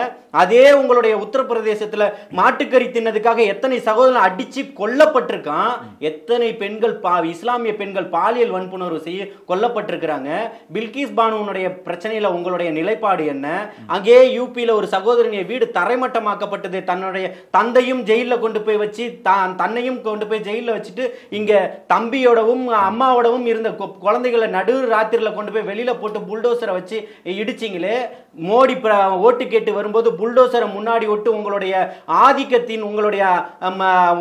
அதே உங்களுடைய உத்தரப்பிரதேசத்துல மாட்டுக்கறி தின்னதுக்காக எத்தனை சகோதரன் அடிச்சு கொல்லப்பட்டிருக்கான், எத்தனை பெண்கள் இஸ்லாமிய பெண்கள் பாலியல் வன்புணர்வு செய்ய கொல்லப்பட்டிருக்கிறாங்க. பில்கிஸ் பானுடைய பிரச்சனையில உங்களுடைய நிலைப்பாடு என்ன? அங்கே யூபியில ஒரு சகோதரனிய வீடு தரைமட்டமாக்கப்பட்டது, தன்னுடைய தந்தையும் ஜெயில கொண்டு போய் வச்சு தன்னையும் கொண்டு போய் ஜெயில வச்சுட்டு இங்க தம்பியோடவும் அம்மாவோடவும் இருந்த குழந்தைகளை நடு ராத்திரில கொண்டு போய் வெளியில போட்டு புல்டோசரை வச்சு இடிச்சிங்களே. மோடி ஓட்டு கேட்டு வரும்போது புல்டோசரை முன்னாடி விட்டு உங்களுடைய ஆதிக்கத்தின் உங்களுடைய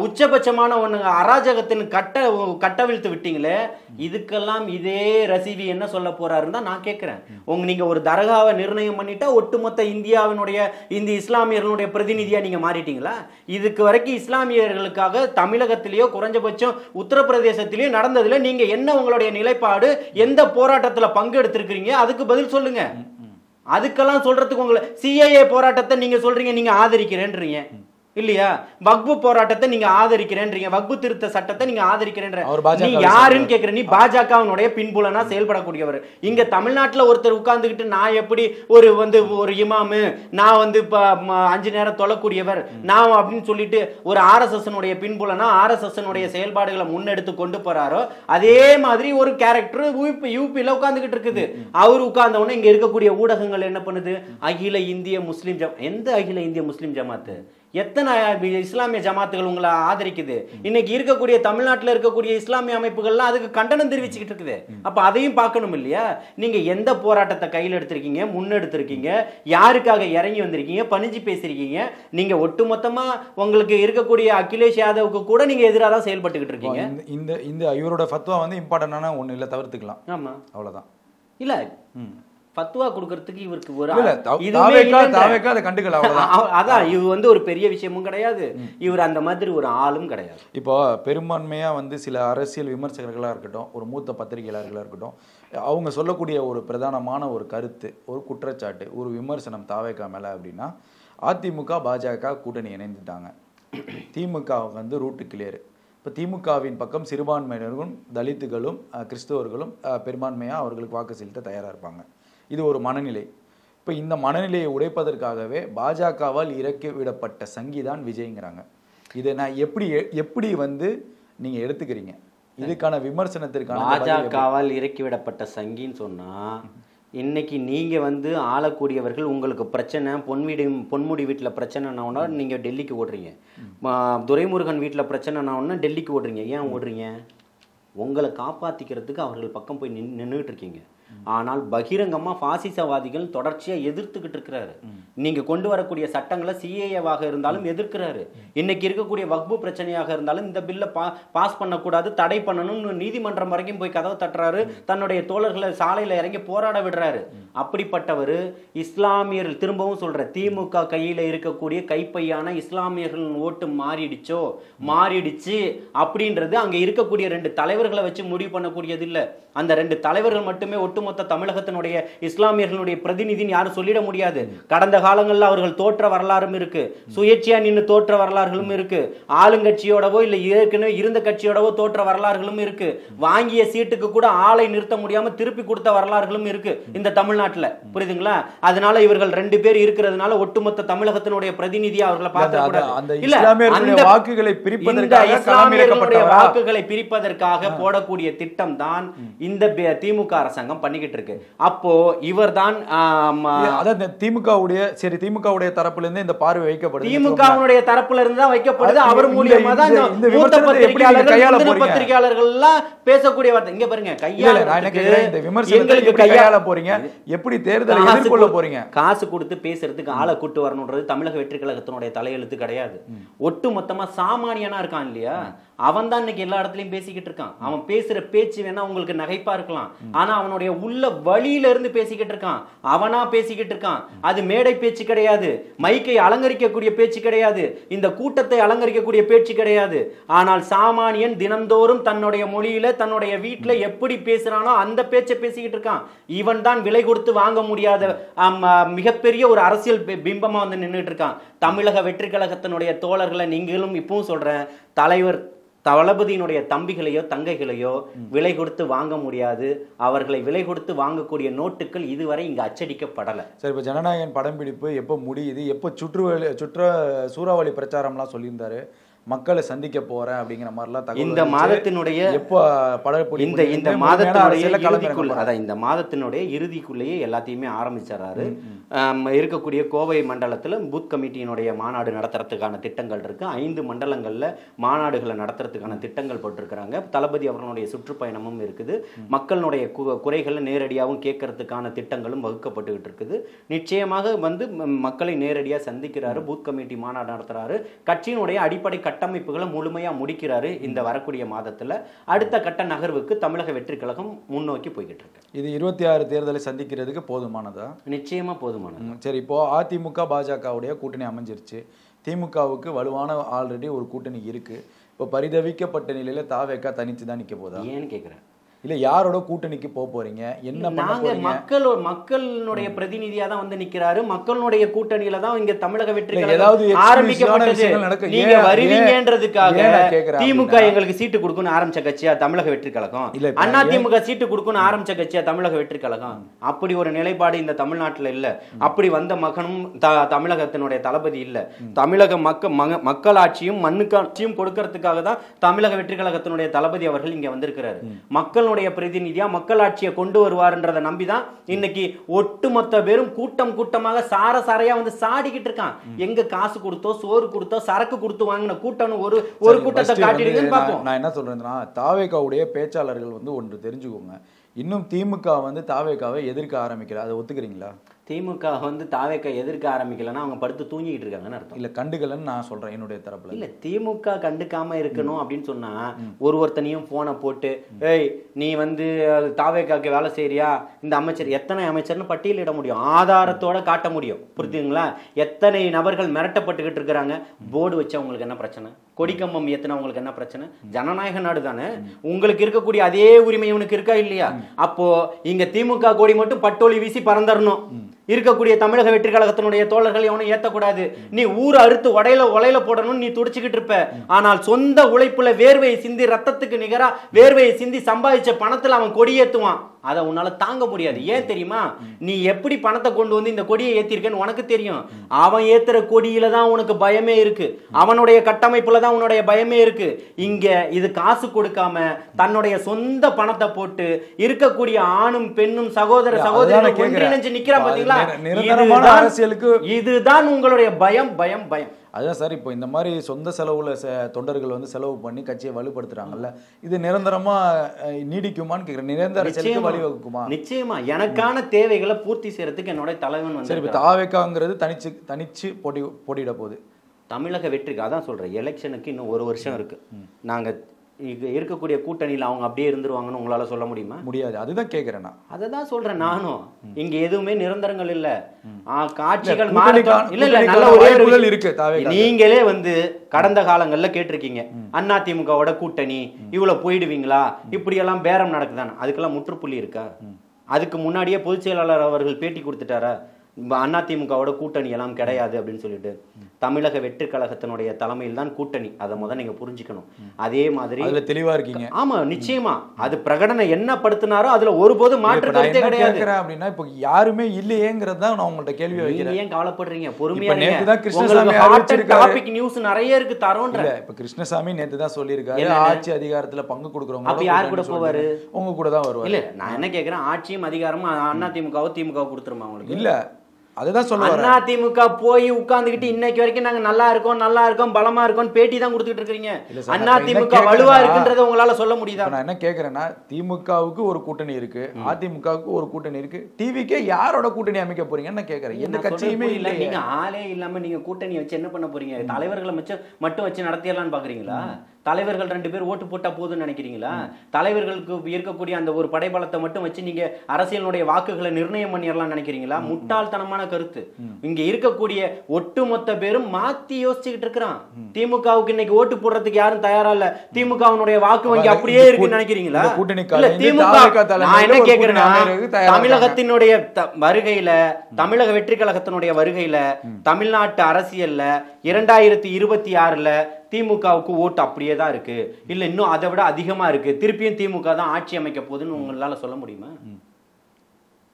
உச்சபட்சமான அராஜகத்தின் கட்டவிழ்த்து விட்டீங்களே. இதுக்கெல்லாம் இதே ரசீவி என்ன சொல்ல போறாருன்னு தான் நான் கேட்கிறேன். நீங்க ஒரு தரகாவை நிர்ணயம் பண்ணிட்டா ஒட்டுமொத்த இந்தியாவினுடைய இந்த இஸ்லாமியர்களுடைய பிரதிநிதியா நீங்க மாறிட்டீங்களா? இதுக்கு வரைக்கும் இஸ்லாமியர்களுக்காக தமிழகத்திலேயோ குறைஞ்சபட்சம் உத்தரப்பிரதேசத்திலேயோ நடந்ததுல நீங்க என்ன உங்களுடைய நிலைப்பாடு, எந்த போராட்டத்துல பங்கு எடுத்திருக்கிறீங்க? அதுக்கு பதில் சொல்லுங்க. அதுக்கெல்லாம் சொல்றதுக்கு உங்களை சிஏஏ போராட்டத்தை நீங்க சொல்றீங்க, நீங்க ஆதரிக்கிறேன்றீங்க இல்லையா? வக்பு போராட்டத்தை நீங்க ஆதரிக்கிறேன்றீங்க, வக்பு திருத்த சட்டத்தை நீங்க ஆதரிக்கிறேன்ற. நீ யாருன்னு கேக்குற? நீ பாஜகவினுடைய பின்புலனா செயல்படக்கூடியவர். இங்க தமிழ்நாட்டுல ஒருத்தர் உட்கார்ந்துகிட்டு நான் எப்படி ஒரு இமாமு, நான் இப்ப 5 நேரம் தொழக்கூடியவர் நான் அப்படின்னு சொல்லிட்டு ஒரு ஆர்எஸ்எஸ் பின்புலனா ஆர்எஸ்எஸ் செயல்பாடுகளை முன்னெடுத்து கொண்டு போறாரோ அதே மாதிரி ஒரு கேரக்டர் யூபியில உட்கார்ந்துகிட்டு இருக்குது. அவர் உட்கார்ந்த உடனே இங்க இருக்கக்கூடிய ஊடகங்கள் என்ன பண்ணுது? அகில இந்திய முஸ்லிம் எந்த அகில இந்திய முஸ்லிம் ஜமாத்து, எத்தனை இஸ்லாமிய ஜமாத்துகள் உங்களை ஆதரிக்குது? இன்னைக்கு இருக்கக்கூடிய தமிழ்நாட்டில் இருக்கக்கூடிய இஸ்லாமிய அமைப்புகள்லாம் அதுக்கு கண்டனம் தெரிவிச்சுக்கிட்டு இருக்குது. அப்ப அதையும் பார்க்கணும் இல்லையா? நீங்க எந்த போராட்டத்தை கையில் எடுத்திருக்கீங்க, முன்னெடுத்திருக்கீங்க, யாருக்காக இறங்கி வந்திருக்கீங்க, பணிஞ்சு பேசிருக்கீங்க? நீங்க ஒட்டுமொத்தமா உங்களுக்கு இருக்கக்கூடிய அகிலேஷ் யாதவுக்கு கூட நீங்க எதிராக தான் செயல்பட்டுக்கிட்டு இருக்கீங்க. இந்த இவரோட ஃபத்வா வந்து இம்பார்ட்டன்டான ஒண்ணு இல்ல, தவிர்த்துக்கலாம். ஆமா, அவ்வளவுதான். இல்ல ஃபத்வா கொடுக்கிறதுக்கு இவருக்கு ஒரு அதான் இது ஒரு பெரிய விஷயமும் கிடையாது. இவர் அந்த மாதிரி ஒரு ஆளும் கிடையாது. இப்போ பெரும்பான்மையா சில அரசியல் விமர்சகர்களா இருக்கட்டும், ஒரு மூத்த பத்திரிகையாளர்களா இருக்கட்டும், அவங்க சொல்லக்கூடிய ஒரு பிரதானமான ஒரு கருத்து, ஒரு குற்றச்சாட்டு, ஒரு விமர்சனம் தாவேகா மேல அப்படின்னா, அதிமுக பாஜக கூட்டணி இணைந்துட்டாங்க, திமுக ரூட்டு கிளியர். இப்போ திமுகவின் பக்கம் சிறுபான்மையினர்களும் தலித்துகளும் கிறிஸ்தவர்களும் பெரும்பான்மையாக அவர்களுக்கு வாக்கு செலுத்த தயாராக இருப்பாங்க. இது ஒரு மனநிலை. இப்போ இந்த மனநிலையை உடைப்பதற்காகவே பாஜகவால் இறக்கி விடப்பட்ட சங்கிதான் விஜய்ங்கிறாங்க. இதை நான் எப்படி நீங்க எடுத்துக்கிறீங்க? இதுக்கான விமர்சனத்திற்கான பாஜகவால் இறக்கி விடப்பட்ட சங்கின்னு சொன்னா, இன்னைக்கு நீங்க ஆளக்கூடியவர்கள் உங்களுக்கு பிரச்சனை, பொன்முடி வீட்டில் பிரச்சனைனா நீங்க டெல்லிக்கு ஓடுறீங்க, துரைமுருகன் வீட்டில் பிரச்சனைனா டெல்லிக்கு ஓடுறீங்க. ஏன் ஓடுறீங்க? உங்களை காப்பாத்திக்கிறதுக்கு அவர்கள் பக்கம் போய் நின்றுட்டு இருக்கீங்க. ஆனால் பகிரங்கமா பாசிசவாதிகள் தொடர்ச்சியா எதிர்த்துக்கிட்டு இருக்கிறாரு. நீங்க கொண்டு வரக்கூடிய சட்டங்களை சிஏஏவாக இருந்தாலும் எதிர்க்கிறாரு. இன்னைக்கு இருக்கக்கூடிய வக்பு பிரச்சனையாக இருந்தாலும் இந்த பில்லை பாஸ் பண்ணக்கூடாது, தடை பண்ணணும்னு நீதிமன்றம் வரைக்கும் போய் கதவு தட்டுறாரு. தன்னுடைய தோழர்களை சாலையில இறங்கி போராட விடுறாரு. அப்படிப்பட்டவர் இஸ்லாமியர்கள், திரும்பவும் சொல்ற, திமுக கையில இருக்கக்கூடிய கைப்பையான இஸ்லாமியர்களின் ஓட்டு மாறிடுச்சு அப்படின்றது அங்க இருக்கக்கூடிய 2 தலைவர்களை வச்சு முடிவு பண்ணக்கூடியது இல்ல. அந்த 2 தலைவர்கள் மட்டுமே ஒட்டுமொத்த தமிழகத்தினுடைய இஸ்லாமியர்களுடைய பிரதிநிதின்னு யாரும் சொல்லிட முடியாது. கடந்த காலங்களில் அவர்கள் தோற்ற வரலாறும் இருக்கு, சுயேட்சையா நின்று தோற்ற வரலாறுகளும் இருக்கு, ஆளுங்கட்சியோடவோ இல்ல ஏற்கனவே இருந்த கட்சியோடவோ தோற்ற வரலாறுகளும் இருக்கு, வாங்கிய சீட்டுக்கு கூட ஆளை நிறுத்த முடியாம திருப்பி கொடுத்த வரலாறுகளும் இருக்கு இந்த தமிழ்நாட்டுல. புரியுதுங்களா? அதனால இவர்கள் 2 பேர் இருக்கிறதுனால ஒட்டுமொத்த தமிழகத்தினுடைய பிரதிநிதியா அவர்களை பார்த்து வாக்குகளை பிரிப்பதற்காக போடக்கூடிய திட்டம் தான் இந்த திமுக அரசாங்கம் பண்ணிக்கிட்டு இருக்கு. அப்போ இவர் தான் திமுகவுடைய தரப்புல இருந்து இந்த பார்வை வைக்கப்படுது, திமுகவுடைய தரப்புல இருந்து தான் வைக்கப்படுது. அவர் மூலியமா தான் பத்திரிகையாளர்கள் எல்லாம் பேசக்கூடிய வார்த்தை. இங்க பாருங்க, கையாள போறீங்க, எப்படி தேர்தலை எதிர்கொள்ள போறீங்க? காசு கொடுத்து பேசுறதுக்கு ஆளை கூட்டு வரணும்ன்றது தமிழக வெற்றி கழகத்தினுடைய தலையெழுத்து கிடையாது. ஒட்டு மொத்தமா சாமானியனா இருக்கான் இல்லையா, அவன் தான் இன்னைக்கு எல்லா இடத்துலயும் பேசிக்கிட்டு இருக்கான். அவன் பேசுற பேச்சு வேணா உங்களுக்கு நகைப்பா இருக்கலாம், ஆனா அவனுடைய உள்ள வழியில இருந்து பேசிக்கிட்டு இருக்கான், அவனா பேசிக்கிட்டு இருக்கான். அது மேடை பேச்சு கிடையாது, மைக்கை அலங்கரிக்கக்கூடிய பேச்சு கிடையாது, இந்த கூட்டத்தை அலங்கரிக்கக்கூடிய பேச்சு கிடையாது. ஆனால் சாமானியன் தினந்தோறும் தன்னுடைய மொழியில தன்னுடைய வீட்டுல எப்படி பேசுறானோ அந்த பேச்சை பேசிக்கிட்டு இருக்கான். இவன் தான் விலை கொடுத்து வாங்க முடியாத மிகப்பெரிய ஒரு அரசியல் பிம்பமா வந்து நின்றுட்டு இருக்கான். தமிழக வெற்றி கழகத்தினுடைய தோழர்களை நீங்களும் இப்பவும் சொல்றேன், தலைவர் தளபதியினுடைய தம்பிகளையோ தங்கைகளையோ விலை கொடுத்து வாங்க முடியாது. அவர்களை விலை கொடுத்து வாங்கக்கூடிய நோட்டுகள் இதுவரை இங்கு அச்சடிக்கப்படலை. சரி, இப்போ ஜனநாயகன் படம் பிடிப்பு எப்போ முடியுது, எப்போ சூறாவளி பிரச்சாரம்லாம் சொல்லியிருந்தாரு, மக்களை சந்திக்க போறேன் அப்படிங்கிற மாதிரிலாம் தகவல் இந்த மாதத்தினுடைய எப்போ படப்பிடிப்பு இந்த மாதத்தினுடைய இறுதிக்குள்ளேயே எல்லாத்தையுமே ஆரம்பிச்சாரு. இருக்கக்கூடிய கோவை மண்டலத்தில் பூத் கமிட்டியினுடைய மாநாடு நடத்துறதுக்கான திட்டங்கள் இருக்கு. 5 மண்டலங்கள்ல மாநாடுகளை நடத்துறதுக்கான திட்டங்கள் போட்டிருக்கிறாங்க. தளபதி அவர்களுடைய சுற்றுப்பயணமும் இருக்குது. மக்களுடைய குறைகளை நேரடியாகவும் கேட்கறதுக்கான திட்டங்களும் வகுக்கப்பட்டுக்கிட்டு இருக்குது. நிச்சயமாக வந்து மக்களை நேரடியாக சந்திக்கிறாரு, பூத் கமிட்டி மாநாடு நடத்துறாரு, கட்சியினுடைய அடிப்படை கட்டமைப்புகளை முழுமையா முடிக்கிறாரு. இந்த வரக்கூடிய மாதத்துல அடுத்த கட்ட நகர்வுக்கு தமிழக வெற்றி கழகம் முன்னோக்கி போய்கிட்டு இருக்கு. இது 26 தேர்தலை சந்திக்கிறதுக்கு போதுமானதா? நிச்சயமா போதுமானது. சரி, இப்போ அதிமுக பாஜகவுடைய கூட்டணி அமைஞ்சிருச்சு. திமுகவுக்கு வலுவான ஆல்ரெடி ஒரு கூட்டணி இருக்கு. இப்போ பரிதவிக்கப்பட்ட நிலையில தாவேகா தனித்து தான் நிக்க போதா? ஏன்னு கேக்குறேன். இல்ல யாரோட கூட்டணிக்கு போறீங்க, என்ன பண்ண போறீங்க? மக்களுடைய பிரதிநிதியா தான் வந்து நிக்கிறாரு. மக்களுடைய கூட்டணியில தான் இங்க தமிழக வெற்றி கழகம் ஆரம்பிக்கப்பட்டது. நீங்க வருவீங்கன்றதுக்காக திமுக எங்களுக்கு சீட்டு கொடுக்கணும் ஆரம்பிச்ச கட்சியா தமிழக வெற்றி கழகம்? அண்ணா திமுக சீட்டு கொடுக்கணும் ஆரம்பிச்ச கட்சியா தமிழக வெற்றி கழகம்? அப்படி ஒரு நிலைப்பாடு இந்த தமிழ்நாட்டுல இல்ல. அப்படி வந்த மகனும் தமிழகத்தினுடைய தளபதி இல்ல. தமிழக மக்களாட்சியும் மண்ணுக்காட்சியும் கொடுக்கறதுக்காக தான் தமிழக வெற்றி கழகத்தினுடைய தளபதி அவர்கள் இங்க வந்திருக்கிறாரு. மக்கள் பிரதிநிதியா மக்களாட்சியை கொண்டு வருவார்ன்றதை நம்பிதான் இன்னைக்கு ஒட்டுமொத்த பேரும் கூட்டமாக சாரையா வந்து சாடிக்கிட்டு இருக்கான். எங்க காசு கொடுத்தோ சோறு கொடுத்தோ சரக்கு கொடுத்து வாங்கின கூட்டம் ஒரு கூட்டத்தை காட்டிடுங்கன்னு பார்ப்போம். நான் என்ன சொல்றேன்னா, தாவேகாவுடைய பேச்சாளர்கள் வந்து ஒன்று தெரிஞ்சுக்கோங்க, இன்னும் திமுக வந்து தாவேகாவை எதிர்க்க ஆரம்பிக்கல. அதை ஒத்துக்கிறீங்களா? திமுக வந்து தாவேகா எதிர்க்க ஆரம்பிக்கலன்னா அவங்க படுத்து தூங்கிட்டு இருக்காங்கன்னு அர்த்தம். இல்ல கண்டுக்கலன்னு நான் சொல்றேன் என்னுடைய தரப்புல. இல்ல, திமுக கண்டுக்காம இருக்கணும் அப்படின்னு சொன்னா ஒருத்தனையும் போனை போட்டு, ஏய் நீ வந்து தாவேகாக்கு வேலை செய்யறியா, இந்த அமைச்சர் எத்தனை அமைச்சர்னு பட்டியலிட முடியும், ஆதாரத்தோட காட்ட முடியும். புரியுதுங்களா? எத்தனை நபர்கள் மிரட்டப்பட்டுக்கிட்டு இருக்கிறாங்க. போர்டு வச்சா உங்களுக்கு என்ன பிரச்சனை? கொடிக்கம்பம் ஏத்தினா உங்களுக்கு என்ன பிரச்சனை? ஜனநாயக நாடு தானே. உங்களுக்கு இருக்கக்கூடிய அதே உரிமை உனக்கு இருக்கா இல்லையா? அப்போ இங்க திமுக கொடி மட்டும் பட்டோலி வீசி பறந்துடணும். இருக்கக்கூடிய தமிழக வெற்றி கழகத்தினுடைய தோழர்கள் எவனும் ஏத்தக்கூடாது. நீ ஊரை அறுத்து ஒலையில போடணும்னு நீ துடிச்சுக்கிட்டு இருப்ப. ஆனால் சொந்த உழைப்புல வேர்வையை சிந்தி, ரத்தத்துக்கு நிகரா வேர்வையை சிந்தி சம்பாதிச்ச பணத்துல அவன் கொடியேத்துவான். அதை உன்னால தாங்க முடியாது. ஏன் தெரியுமா? நீ எப்படி பணத்தை கொண்டு வந்து இந்த கொடியை ஏத்திருக்கன்னு உனக்கு தெரியும். அவன் ஏத்துற கொடியில தான் உனக்கு பயமே இருக்கு, அவனுடைய கட்டமைப்புல தான் உன்னுடைய பயமே இருக்கு. இங்க இது காசு கொடுக்காம தன்னுடைய சொந்த பணத்தை போட்டு இருக்கக்கூடிய ஆணும் பெண்ணும் சகோதர ஒன்றிணைஞ்சு நிக்கிறான் பாத்தீங்களா? இதுதான் உங்களுடைய பயம். அதுதான் சார், இப்போ இந்த மாதிரி சொந்த செலவுல தொண்டர்கள் வந்து செலவு பண்ணி கட்சியை வலுப்படுத்துறாங்கல்ல, இது நிரந்தரமா நீடிக்குமான்னு கேக்குறேன். நிரந்தர செலவுக்கு வழிவகுக்குமா? நிச்சயமா எனக்கான தேவைகளை பூர்த்தி செய்யறதுக்கு என்னோட தலைவன் வந்து சரி, இப்போ தாவேக்காங்கிறது தனிச்சு போட்டியிட போகுது. தமிழக வெற்றிக்கு அதான் சொல்றேன், எலெக்ஷனுக்கு இன்னும் 1 வருஷம் இருக்கு. நாங்க இருக்கக்கூடிய கூட்டணியில் அவங்க அப்படியே இருந்துருவாங்கன்னு உங்களால சொல்ல முடியுமா? முடியாது. அதுதான் கேட்கிறேன் நான். அதை தான் சொல்றேன் நானும். இங்க எதுவுமே நிரந்தரங்கள் இல்ல, காட்சிகள் மாறலாம். இல்ல இல்ல, நல்ல ஒரே இருக்கு. நீங்களே வந்து கடந்த காலங்கள்ல கேட்டிருக்கீங்க, அதிமுகவோட கூட்டணி இவ்வளவு போயிடுவீங்களா, இப்படி எல்லாம் பேரம் நடக்குதான்னு. அதுக்கெல்லாம் முற்றுப்புள்ளி இருக்கா? அதுக்கு முன்னாடியே பொதுச் செயலாளர் அவர்கள் பேட்டி கொடுத்துட்டாரா, அதிமுகவோட கூட்டணி எல்லாம் கிடையாது அப்படின்னு சொல்லிட்டு? தமிழக வெற்றி கழகத்தினுடைய தலைமையில் தான் கூட்டணி. அதை முதல் நீங்க புரிஞ்சுக்கணும். அதே மாதிரி அதுல தெளிவா இருக்கீங்க. ஆமா, நிச்சயமா அது பிரகடனை என்ன படுத்தினாரோ அதுல ஒருபோது மாற்று கருத்தே கிடையாது. அப்படின்னா இப்போ யாருமே இல்லையேங்கிறது தான் நான் உங்கள்ட்ட கேள்வி வைக்கிறேன். ஏன் கவலைப்படுறீங்க? பொறுமையா டாபிக் நியூஸ் நிறைய இருக்கு தரோன்ற. இப்ப கிருஷ்ணசாமி நேத்து தான் சொல்லியிருக்காரு, ஆட்சி அதிகாரத்துல பங்கு கொடுக்குறவங்க. அப்ப யார் கூட போவாரு? உங்க கூட தான் வருவாரு. இல்ல, நான் என்ன கேக்குறேன், ஆட்சியும் அதிகாரமும் அதிமுகவோ திமுக கொடுத்துருமா உங்களுக்கு? இல்ல, அதுதான் சொல்லுவாங்க. அதிமுக போய் உட்கார்ந்துகிட்டு இன்னைக்கு வரைக்கும் நாங்க நல்லா இருக்கோம் பலமா இருக்கோம் பேட்டி தான் கொடுத்துட்டு இருக்கீங்க. அதிமுக வலுவா இருக்குன்றத உங்களால சொல்ல முடியுதா? நான் என்ன கேக்குறேன்னா, திமுகவுக்கு ஒரு கூட்டணி இருக்கு, அதிமுகவுக்கு ஒரு கூட்டணி இருக்கு, டிவிக்கே யாரோட கூட்டணி அமைக்க போறீங்கன்னு கேக்குறேன். எந்த கட்சியுமே இல்ல. நீங்க ஆளே இல்லாம நீங்க கூட்டணி வச்சு என்ன பண்ண போறீங்க? தலைவர்களை மட்டும் வச்சு நடத்திடலாம்னு பாக்குறீங்களா? தலைவர்கள் 2 பேர் ஓட்டு போட்டா போதும்னு நினைக்கிறீங்களா? தலைவர்களுக்கு இருக்கக்கூடிய அந்த ஒரு படைபலத்தை மட்டும் வச்சு நீங்க அரசியலுடைய வாக்குகளை நிர்ணயம் பண்ணிடலாம் நினைக்கிறீங்களா? முட்டாள்தனமான கருத்து. இங்க இருக்கக்கூடிய ஒட்டுமொத்த பேரும் மாத்தி யோசிச்சுக்கிட்டு இருக்கிறான். திமுகவுக்கு இன்னைக்கு ஓட்டு போடுறதுக்கு யாரும் தயாரா இல்ல. திமுகவுடைய வாக்கு வங்கி அப்படியே இருக்குன்னு நினைக்கிறீங்களா? திமுக நான் என்ன கேக்குறேன்னா, தமிழகத்தினுடைய வருகையில, தமிழக வெற்றி கழகத்தினுடைய வருகையில, தமிழ்நாட்டு அரசியல்ல 2026ல திமுகவுக்கு ஓட்டு அப்படியே தான் இருக்கு, இல்ல இன்னும் அதை விட அதிகமா இருக்கு, திருப்பியும் திமுக தான் ஆட்சி அமைக்க போகுதுன்னு உங்களால சொல்ல முடியுமா?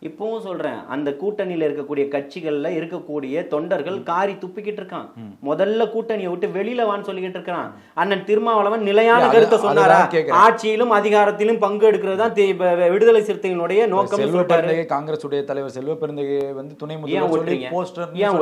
இப்பவும் சொல்றேன், அந்த கூட்டணியில இருக்கக்கூடிய கட்சிகள்ல இருக்கக்கூடிய தொண்டர்கள் காரி துப்பிக்கிட்டு இருக்கான். முதல்ல கூட்டணியை விட்டு வெளியில வான்னு சொல்லிக்கிட்டு இருக்கான். அண்ணன் திருமாவளவன் நிலையான கருத்தை சொன்னாரா? ஆட்சியிலும் அதிகாரத்திலும் பங்கு எடுக்கிறது தான் விடுதலை சிறுத்தைகளுடைய நோக்கம். காங்கிரஸ் உடைய தலைவர் செல்வ பெருந்தகை வந்து துணை முதல்வர் போஸ்டர் ஏன்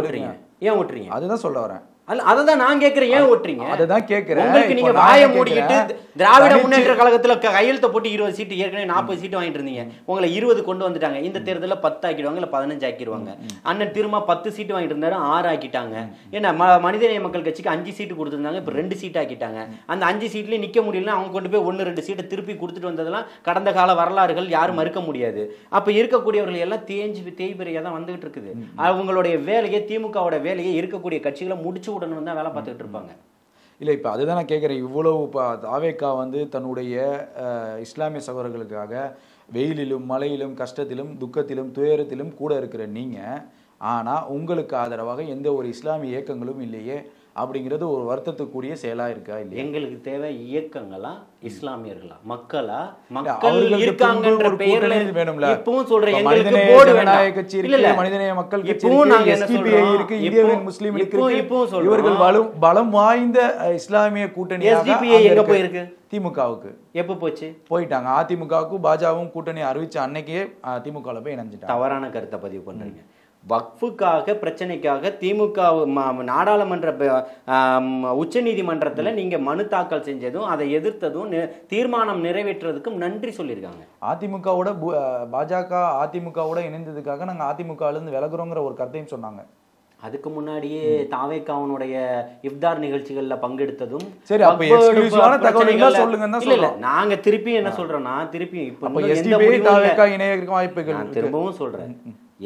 ஓட்டுறீங்க? அதுதான் சொல்ல வரேன். அததான் நான் கேக்குறேன், ஏன் ஓட்டுறீங்க? அதுதான் கேக்குறேன். உங்களுக்கு நீங்க வாயை மூடிக்கிட்டு திராவிட முன்னேற்ற கழகத்துல கையெழுத்த போட்டு 20 சீட்டு, ஏற்கனவே 40 சீட்டு வாங்கிட்டு இருந்தீங்க. உங்களை 20 கொண்டு வந்துட்டாங்க. இந்த தேர்தலில் 10 ஆக்கிடுவாங்க, இல்ல 15 ஆக்கிடுவாங்க. அண்ணன் திரும்ப 10 சீட்டு வாங்கிட்டு இருந்தாரு, 6 ஆக்கிட்டாங்க. ஏன்னா மனிதநேய மக்கள் கட்சிக்கு 5 சீட்டு கொடுத்துருந்தாங்க, இப்ப 2 சீட்டு ஆக்கிட்டாங்க. அந்த 5 சீட்லயும் நிக்க முடியலன்னா அவங்க கொண்டு போய் 1-2 சீட்டை திருப்பி கொடுத்துட்டு வந்ததெல்லாம் கடந்த கால வரலாறுகள், யாரும் மறுக்க முடியாது. அப்ப இருக்கக்கூடியவர்கள் எல்லாம் தேய்பிரையா தான் வந்துகிட்டு இருக்குது. அவங்களுடைய வேலையை, திமுகவோட வேலையை இருக்கக்கூடிய கட்சிகளை முடிச்சு உடனே தான் வேலை பார்த்துக்கிட்டு இருப்பாங்க. இல்லை, இப்போ அதுதான் நான் கேட்குறேன். இவ்வளவு இப்போ தாவேக்கா வந்து தன்னுடைய இஸ்லாமிய சகோதரர்களுக்காக வெயிலிலும் மழையிலும் கஷ்டத்திலும் துக்கத்திலும் துயரத்திலும் கூட இருக்கிற நீங்கள், ஆனால் உங்களுக்கு ஆதரவாக எந்த ஒரு இஸ்லாமிய இயக்கங்களும் இல்லையே அப்படிங்கிறது ஒரு வருத்தத்துக்குரிய செயலா இருக்கா? இல்லை, எங்களுக்கு தேவை இயக்கங்களா, இஸ்லாமியர்களா, மக்களா? மக்கள் இருக்காங்கன்ற பெயர்ல வேணும்ல. இப்பவும் சொல்றேன், எங்களுக்கு போர்டு வேண்டாம். கட்சி இருக்கு, மனிதநேய மக்கள் கட்சி இருக்கு, எஸ்டிபிஐ இருக்கு, இந்தியன் முஸ்லீம் இருக்கு. இவர்கள் பலம் வாய்ந்த இஸ்லாமிய கூட்டணி. எஸ்டிபிஐ எங்க போயிருக்கு? திமுகவுக்கு எப்ப போச்சு? போயிட்டாங்க. அதிமுகவுக்கும் பாஜகவும் கூட்டணி அறிவிச்ச அன்னைக்கே திமுகவில் போய் இணைஞ்சிட்டாங்க. தவறான கருத்தை பதிவு பண்றீங்க. வக்ஃபுக்காக பிரச்சனைக்காக திமுக நாடாளுமன்ற உச்ச நீதிமன்றத்துல நீங்க மனு தாக்கல் செஞ்சதும் அதை எதிர்த்ததும் தீர்மானம் நிறைவேற்றுறதுக்கும் நன்றி சொல்லியிருக்காங்க. அதிமுகவோட பாஜக அதிமுகவோட இணைந்ததுக்காக நாங்க அதிமுகல இருந்து விலகுறோங்கிற ஒரு கருத்தையும் சொன்னாங்க. அதுக்கு முன்னாடியே தாவேக்காவுடைய இஃப்தார் நிகழ்ச்சிகள்ல பங்கெடுத்ததும் சரி, அப்ப எக்ஸ்க்ளூசிவான தகவல்கள் சொல்லுங்கன்னு தான் சொல்றோம். நாங்க திருப்பி என்ன சொல்றோம்னா, திருப்பி இப்ப எஸ்டிபிஐ தாவேக்கா இணையறதுக்கு வாய்ப்புகள். நான் திரும்பவும் சொல்றேன்,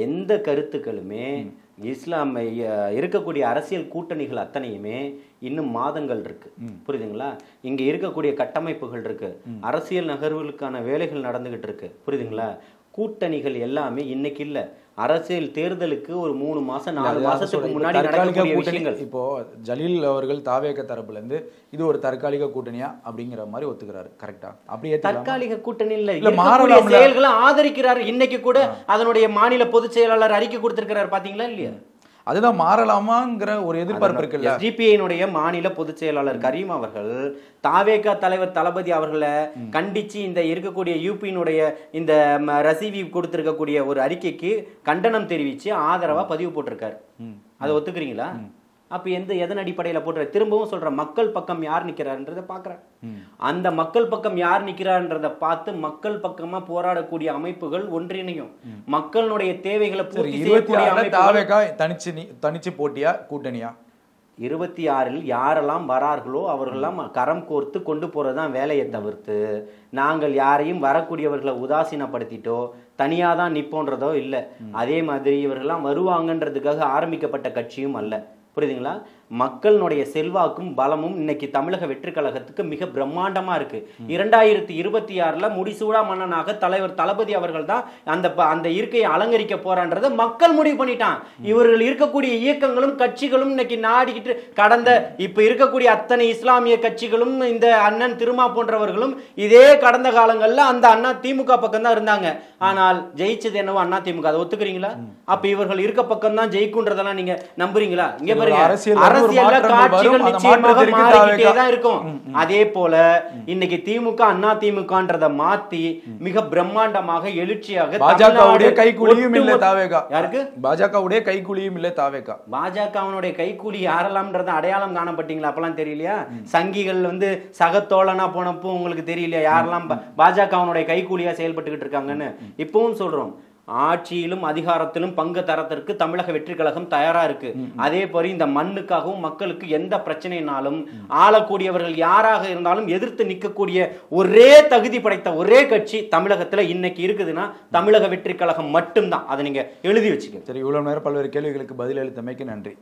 எந்த கருத்துக்களுமே இஸ்லாம் இருக்கக்கூடிய அரசியல் கூட்டணிகள் அத்தனையுமே இன்னும் மாதங்கள் இருக்கு, புரியுதுங்களா? இங்க இருக்கக்கூடிய கட்டமைப்புகள் இருக்கு, அரசியல் நகர்வுகளுக்கான வேலைகள் நடந்துகிட்டு இருக்கு, புரியுதுங்களா? கூட்டணிகள் எல்லாமே இன்னைக்கு இல்ல, அரசியல் தேர்தலுக்கு ஒரு 3 மாசம் 4 மாசத்துக்கு முன்னாடி நடக்கக்கூடிய விஷயங்கள். இப்போ ஜலீல் அவர்கள் தாவேக தரப்புல இருந்து இது ஒரு தற்காலிக கூட்டணியா அப்படிங்கிற மாதிரி ஒத்துக்கிறாரு. கரெக்டா? அப்படியே தற்காலிக கூட்டணி இல்ல, மாறக்கூடிய செயல்களை ஆதரிக்கிறாரு. இன்னைக்கு கூட அதனுடைய மாநில பொதுச் செயலாளர் அறிக்கை கொடுத்திருக்கிறார், பாத்தீங்களா இல்லையா? அதுதான் மாறலாமாங்கிற ஒரு எதிர்பார்ப்பு இருக்குல்ல. எஸ்டிபிஐனுடைய மாநில பொதுச் செயலாளர் கரீம் அவர்கள் தாவேகா தலைவர் தளபதி அவர்களை கண்டிச்சு இந்த இருக்கக்கூடிய யூபியினுடைய இந்த ரசீவி கொடுத்திருக்கக்கூடிய ஒரு அறிக்கைக்கு கண்டனம் தெரிவிச்சு ஆதரவா பதிவு போட்டிருக்காரு. அதை ஒத்துக்கிறீங்களா? அப்போ எதன் அடிப்படையில் போடுற? திரும்பவும் சொல்ற, மக்கள் பக்கம் யார் நிற்கிறாருன்றதை பார்க்குறேன். அந்த மக்கள் பக்கம் யார் நிற்கிறாருன்றதை பார்த்து மக்கள் பக்கமா போராடக்கூடிய அமைப்புகள் ஒன்றிணையும். மக்களுடைய தேவைகளை பூர்த்தி செய்யக்கூடிய அமைப்புகள். தனிச்சு போட்டியா கூட்டணியா? 26 யாரெல்லாம் வரார்களோ அவர்களெல்லாம் கரம் கோர்த்து கொண்டு போறதுதான் வேலையை தவிர்த்து நாங்கள் யாரையும் வரக்கூடியவர்களை உதாசீனப்படுத்திட்டோ தனியாக தான் நிற்போன்றதோ இல்லை. அதே மாதிரி இவர்கள்லாம் வருவாங்கன்றதுக்காக ஆரம்பிக்கப்பட்ட கட்சியும் அல்ல. புரியுதுங்களா? மக்களுடைய செல்வாக்கும் பலமும் இன்னைக்கு தமிழக வெற்றி கழகத்துக்கு மிக பிரம்மாண்டமா இருக்கு. 2026 முடிசூடா மன்னனாக தலைவர் தளபதி அவர்கள் தான் அந்த இருக்கையை அலங்கரிக்க போறான்றதை மக்கள் முடிவு பண்ணிட்டான். இவர்கள் இருக்கக்கூடிய இயக்கங்களும் கட்சிகளும் இன்னைக்கு நாடிக்கிட்டு இப்ப இருக்கக்கூடிய அத்தனை இஸ்லாமிய கட்சிகளும் இந்த அண்ணன் திருமா போன்றவர்களும் இதே கடந்த காலங்கள்ல அந்த அண்ணா திமுக பக்கம் தான் இருந்தாங்க. ஆனால் ஜெயிச்சது என்னவோ அண்ணா திமுக. அதை ஒத்துக்கிறீங்களா? அப்ப இவர்கள் இருக்க பக்கம் தான் ஜெயிக்குன்றதெல்லாம் நீங்க நம்புறீங்களா? இங்க பாருங்க, அரசியல்ல காட்சிகள் நிச்சயமாக மாறிக்கிட்டே தான் இருக்கும். அதே போல இன்னைக்கு திமுக அண்ணா திமுகன்றத மாத்தி மிக பிரம்மாண்டமாக எழுச்சியாக பாஜகவுடைய கைக்கூலியும் இல்ல தாவேகா. யாருக்கு? பாஜகவுடைய கைக்கூலியும் இல்ல தாவேகா. பாஜகவுடைய கைக்கூலி யாரெல்லாம்ன்றத அடையாளம் காணப்பட்டீங்களா? அப்பெல்லாம் தெரியலையா? சங்கிகள் சகத்தோழனா போனப்போ உங்களுக்கு தெரியலையா யாரெல்லாம் பாஜகவுடைய கைக்கூலியா செயல்பட்டுக்கிட்டு இருக்காங்கன்னு? இப்பவும் சொல்றோம், ஆட்சியிலும் அதிகாரத்திலும் பங்கு தரத்திற்கு தமிழக வெற்றி கழகம் தயாரா இருக்கு. அதே போல இந்த மண்ணுக்காகவும் மக்களுக்கு எந்த பிரச்சனைனாலும் ஆளக்கூடியவர்கள் யாராக இருந்தாலும் எதிர்த்து நிற்கக்கூடிய ஒரே தகுதி படைத்த ஒரே கட்சி தமிழகத்துல இன்னைக்கு இருக்குதுன்னா தமிழக வெற்றி கழகம் மட்டும்தான். அதை நீங்க எழுதி வச்சுக்க. சரி, இவ்வளவு நேரம் பல்வேறு கேள்விகளுக்கு பதில் அளித்தமைக்கு நன்றி.